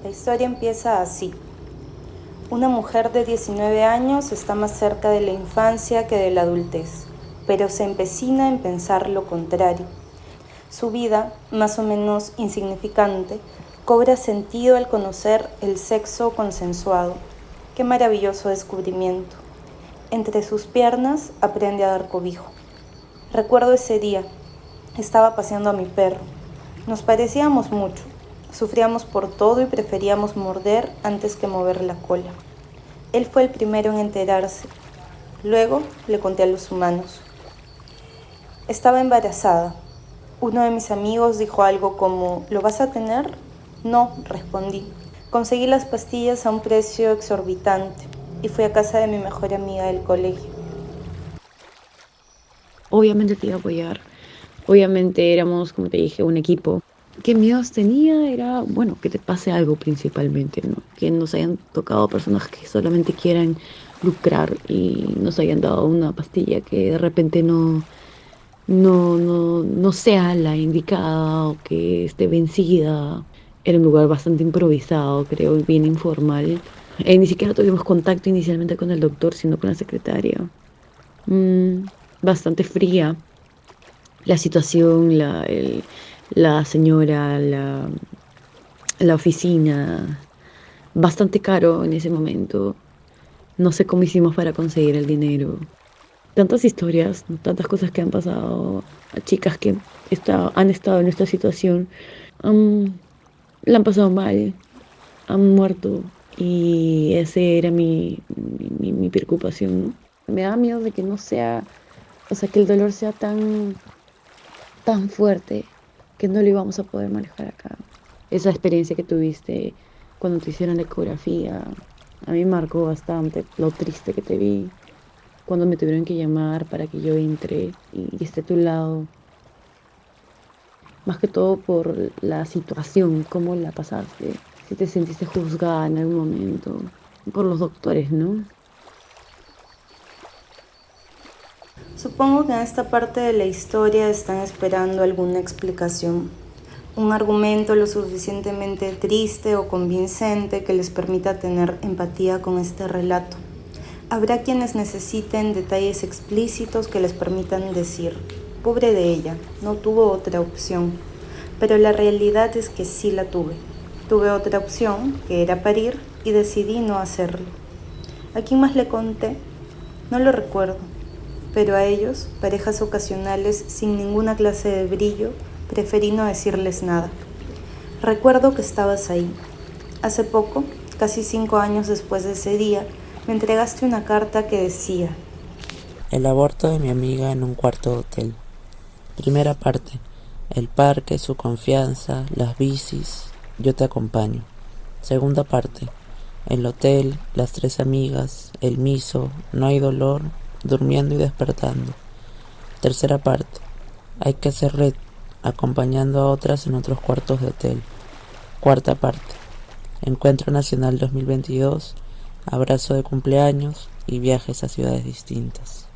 La historia empieza así. Una mujer de 19 años está más cerca de la infancia que de la adultez, pero se empecina en pensar lo contrario. Su vida, más o menos insignificante, cobra sentido al conocer el sexo consensuado. Qué maravilloso descubrimiento. Entre sus piernas aprende a dar cobijo. Recuerdo ese día. Estaba paseando a mi perro. Nos parecíamos mucho. Sufríamos por todo y preferíamos morder antes que mover la cola. Él fue el primero en enterarse. Luego le conté a los humanos. Estaba embarazada. Uno de mis amigos dijo algo como, ¿lo vas a tener? No, respondí. Conseguí las pastillas a un precio exorbitante y fui a casa de mi mejor amiga del colegio. Obviamente te iba a apoyar. Obviamente éramos, como te dije, un equipo. ¿Qué miedos tenía? Era, bueno, que te pase algo principalmente, ¿no? Que nos hayan tocado personas que solamente quieran lucrar y nos hayan dado una pastilla que de repente no sea la indicada o que esté vencida. Era un lugar bastante improvisado, creo, y bien informal. Ni siquiera tuvimos contacto inicialmente con el doctor, sino con la secretaria. Mm, Bastante fría la situación, la señora, la oficina, bastante caro en ese momento. No sé cómo hicimos para conseguir el dinero. Tantas historias, ¿no? Tantas cosas que han pasado a chicas que han estado en esta situación, han- la han pasado mal, han muerto y ese era mi preocupación, ¿no? Me da miedo de que no sea, o sea, que el dolor sea tan fuerte que no lo íbamos a poder manejar acá. Esa experiencia que tuviste cuando te hicieron la ecografía, a mí me marcó bastante lo triste que te vi cuando me tuvieron que llamar para que yo entre y esté a tu lado, más que todo por la situación, cómo la pasaste, si te sentiste juzgada en algún momento, por los doctores, ¿no? Supongo que en esta parte de la historia están esperando alguna explicación, un argumento lo suficientemente triste o convincente que les permita tener empatía con este relato. Habrá quienes necesiten detalles explícitos que les permitan decir, pobre de ella, no tuvo otra opción, pero la realidad es que sí la tuve. Tuve otra opción, que era parir, y decidí no hacerlo. ¿A quién más le conté? No lo recuerdo, pero a ellos, parejas ocasionales sin ninguna clase de brillo, preferí no decirles nada. Recuerdo que estabas ahí. Hace poco, casi 5 años después de ese día, me entregaste una carta que decía: El aborto de mi amiga en un cuarto de hotel. Primera parte. El parque, su confianza, las bicis, yo te acompaño. Segunda parte. El hotel, las tres amigas, el miso, no hay dolor, durmiendo y despertando. Tercera parte. Hay que hacer red, acompañando a otras en otros cuartos de hotel. Cuarta parte. Encuentro Nacional 2022, abrazo de cumpleaños y viajes a ciudades distintas.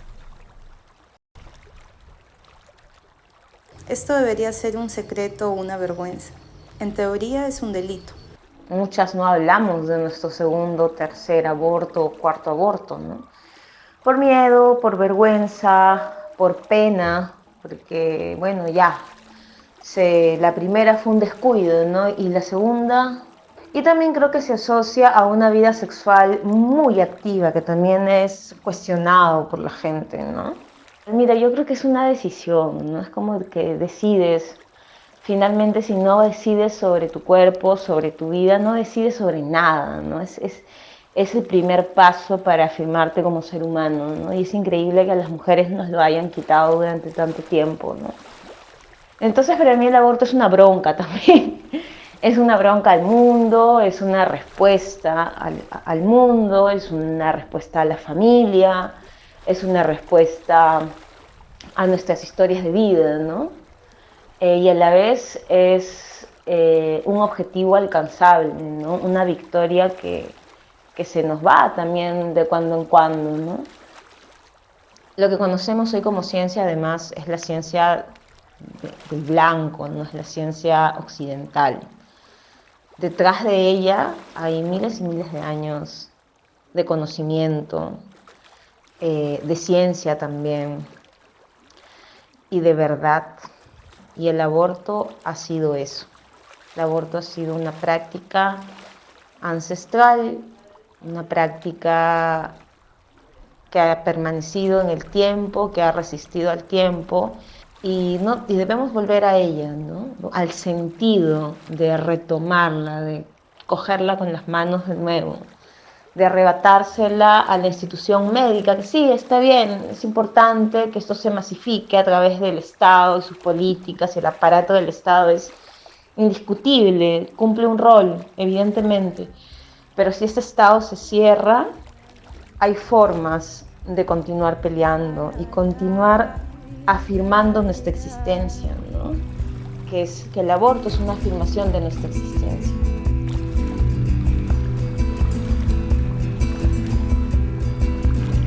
esto debería ser un secreto o una vergüenza. En teoría es un delito. Muchas no hablamos de nuestro segundo, tercer aborto o cuarto aborto, ¿no? Por miedo, por vergüenza, por pena, porque, bueno, ya, la primera fue un descuido, ¿no? Y la segunda, y también creo que se asocia a una vida sexual muy activa, que también es cuestionado por la gente, ¿no? Mira, yo creo que es una decisión, ¿no? Es como que decides. Finalmente, si no decides sobre tu cuerpo, sobre tu vida, no decides sobre nada, ¿no? Es el primer paso para afirmarte como ser humano, ¿no? Y es increíble que a las mujeres nos lo hayan quitado durante tanto tiempo, ¿no? Entonces, para mí el aborto es una bronca también. Es una bronca al mundo, es una respuesta al mundo, es una respuesta a la familia, es una respuesta a nuestras historias de vida, ¿no? Y a la vez es un objetivo alcanzable, ¿no? Una victoria que se nos va también de cuando en cuando, ¿no? Lo que conocemos hoy como ciencia, además, es la ciencia del blanco, no es la ciencia occidental. detrás de ella hay miles y miles de años de conocimiento, de ciencia también, y de verdad. Y el aborto ha sido eso. El aborto ha sido una práctica ancestral, una práctica que ha permanecido en el tiempo, que ha resistido al tiempo, y debemos volver a ella, ¿no? Al sentido de retomarla, de cogerla con las manos de nuevo, de arrebatársela a la institución médica, que sí, está bien, es importante que esto se masifique a través del Estado y sus políticas, el aparato del Estado es indiscutible, cumple un rol, evidentemente, pero si este Estado se cierra, hay formas de continuar peleando y continuar afirmando nuestra existencia, ¿no? Que el aborto es una afirmación de nuestra existencia.